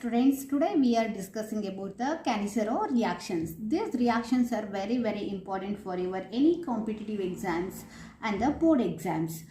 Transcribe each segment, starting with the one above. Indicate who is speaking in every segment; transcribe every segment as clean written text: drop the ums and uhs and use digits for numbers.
Speaker 1: students, today we are discussing about the Cannizzaro reactions. These reactions are very important for your any competitive exams and the board exams.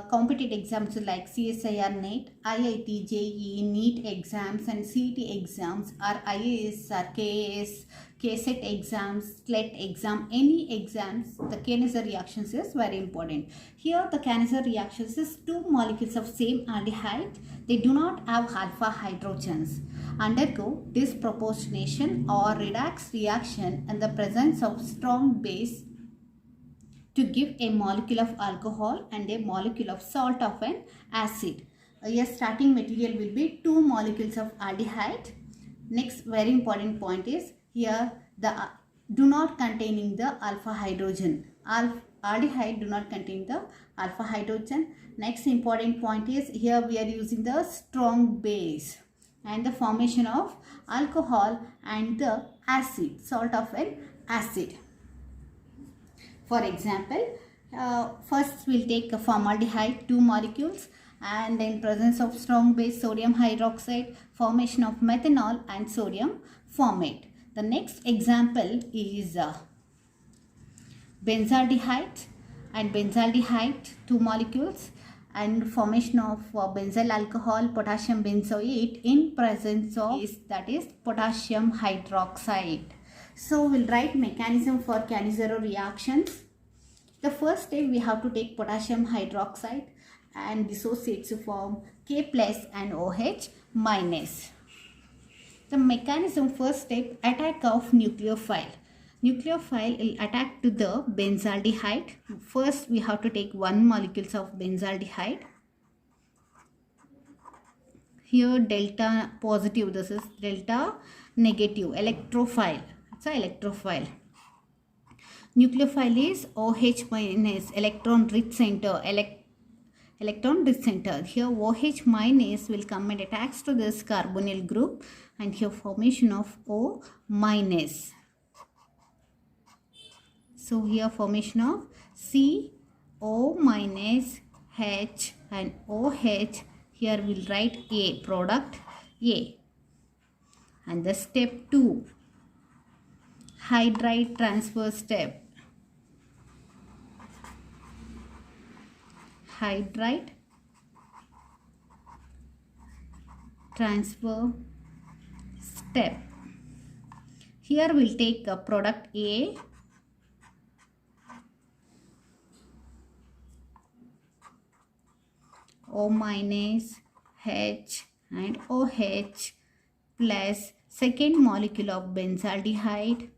Speaker 1: Competitive exams like CSIR NET, IIT JEE NEET exams and CET exams, or IAS or KAS, KSET exams, SLET exam, any exams, the Cannizzaro reactions is very important. Here the Cannizzaro reactions is two molecules of same aldehyde. They do not have alpha hydrogens. Undergo disproportionation or redox reaction in the presence of strong base to give a molecule of alcohol and a molecule of salt of an acid. Your starting material will be two molecules of aldehyde. Next very important point is here the do not containing the alpha hydrogen. Aldehyde do not contain the alpha hydrogen. Next important point is here we are using the strong base and the formation of alcohol and the acid, salt of an acid. For example, first we'll take a formaldehyde, two molecules, and in presence of strong base sodium hydroxide, formation of methanol and sodium formate. The next example is benzaldehyde and benzaldehyde, two molecules, and formation of benzyl alcohol, potassium benzoate in presence of that is potassium hydroxide. So we'll write mechanism for Cannizzaro reactions. The first step we have to take potassium hydroxide and dissociate to form K plus and OH minus. The mechanism first step, attack of nucleophile. Nucleophile will attack to the benzaldehyde. First we have to take one molecules of benzaldehyde. Here delta positive, this is delta negative, electrophile. It's an electrophile. Nucleophile is OH minus, electron rich center, electron rich center. Here OH minus will come and attacks to this carbonyl group, and here formation of O minus. So here formation of CO minus H and OH. Here we'll write A, product A. And the step 2, hydride transfer step. Hydride transfer step. Here we'll take a product A, O minus H and OH plus second molecule of benzaldehyde,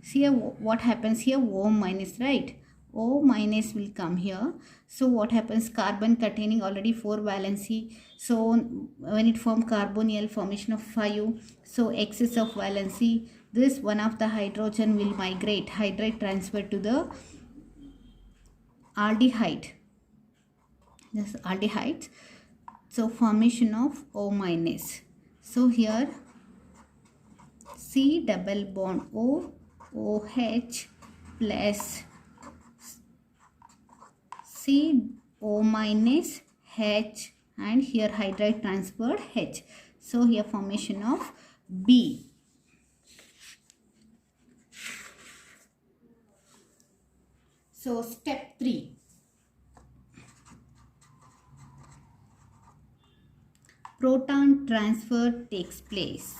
Speaker 1: see here what happens here, O minus, right? O minus will come here. So what happens, carbon containing already 4 valency. So when it form carbonyl, formation of 5. So excess of valency, this one of the hydrogen will migrate, hydride transfer to the aldehyde. This aldehyde. So formation of O minus. So here C double bond O, OH plus CO minus H, and here hydride transferred H. So here formation of B. So step 3. Proton transfer takes place.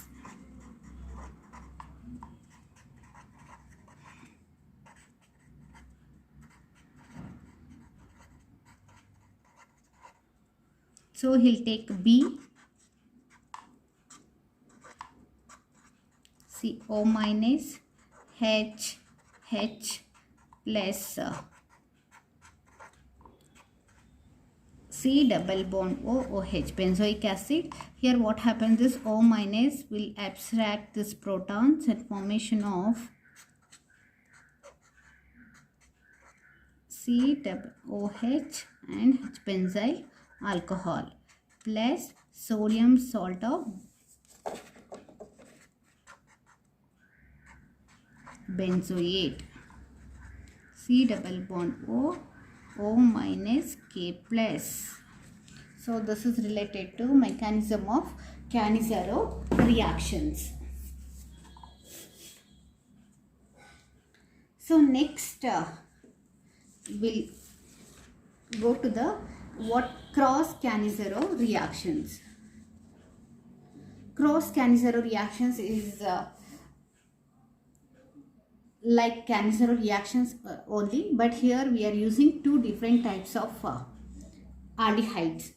Speaker 1: So he'll take B, CO minus H plus C double bond OH, benzoic acid. Here what happens is O minus will abstract this protons and formation of C double OH and H benzyl alcohol plus sodium salt of benzoate, C double bond O O minus K plus. So this is related to mechanism of Cannizzaro reactions. So next we'll go to the cross Cannizzaro reactions. Cross Cannizzaro reactions is like Cannizzaro reactions only, but here we are using two different types of aldehydes.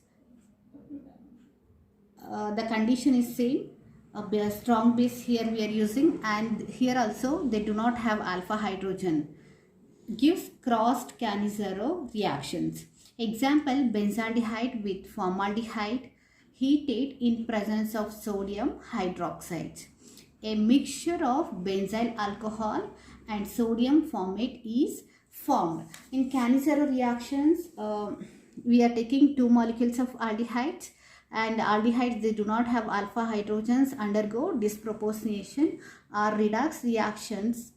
Speaker 1: The condition is same. A strong base here we are using, and here also they do not have alpha hydrogen. Gives crossed Cannizzaro reactions. Example, benzaldehyde with formaldehyde heated in presence of sodium hydroxide. A mixture of benzyl alcohol and sodium formate is formed. In Cannizzaro reactions, we are taking two molecules of aldehydes, and aldehydes, they do not have alpha hydrogens, undergo disproportionation or redox reactions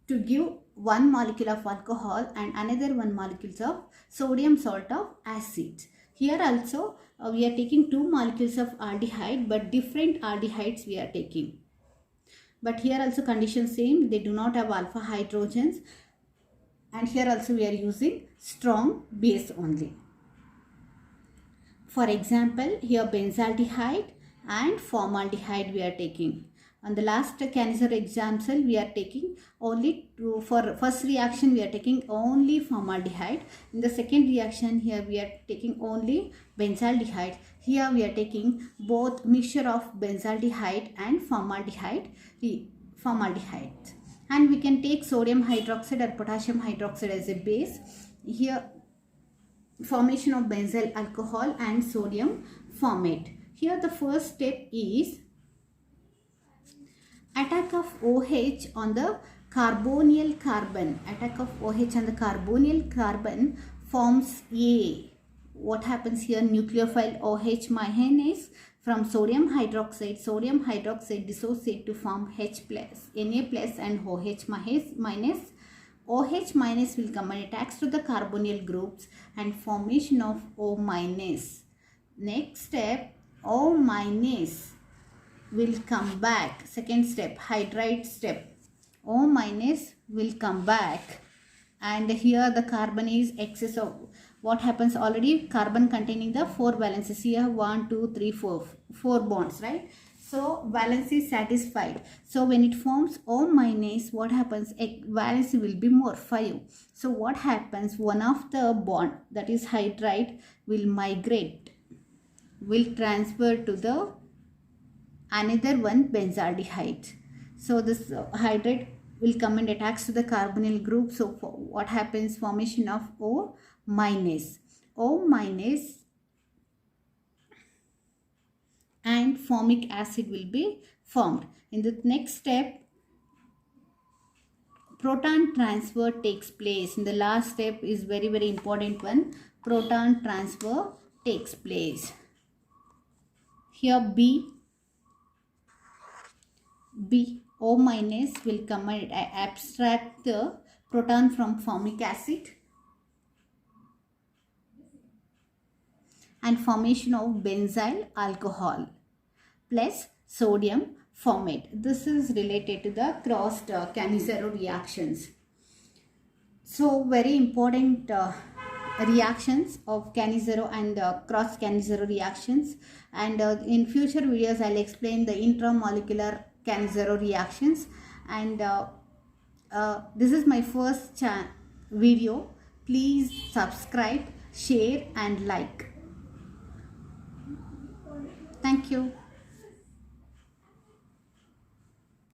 Speaker 1: to give one molecule of alcohol and another one molecule of sodium salt of acid. Here also we are taking two molecules of aldehyde, but different aldehydes we are taking. But here also condition same, they do not have alpha hydrogens, and here also we are using strong base only. For example, here benzaldehyde and formaldehyde we are taking. On the last Cannizzaro example, we are taking only for first reaction we are taking only formaldehyde. In the second reaction, here we are taking only benzaldehyde. Here we are taking both mixture of benzaldehyde and formaldehyde. And we can take sodium hydroxide or potassium hydroxide as a base. Here formation of benzyl alcohol and sodium formate. Here the first step is attack of OH on the carbonyl carbon. Attack of OH on the carbonyl carbon forms A. What happens here? Nucleophile OH minus from sodium hydroxide. Sodium hydroxide dissociate to form H plus, Na plus and OH minus. OH minus will come and attacks to the carbonyl groups and formation of O minus. Next step, O minus will come back. Second step, hydride step. O minus will come back, and here the carbon is excess of what happens, already carbon containing the 4 valences. Here 1, 2, 3, 4 bonds, right? So valence is satisfied. So when it forms O minus, what happens? Valence will be more, 5. So what happens? One of the bond, that is hydride, will migrate, will transfer to the another one benzaldehyde. So this hydride will come and attacks to the carbonyl group. So what happens? Formation of O minus. O minus and formic acid will be formed. In the next step, proton transfer takes place. In the last step is very important one. Proton transfer takes place. Here B, O minus will come and abstract the proton from formic acid and formation of benzyl alcohol plus sodium formate. This is related to the crossed Cannizzaro reactions. So very important reactions of Cannizzaro and cross Cannizzaro reactions, and in future videos I'll explain the intramolecular Cannizzaro reactions, and this is my first video. Please subscribe, share and like. Thank you.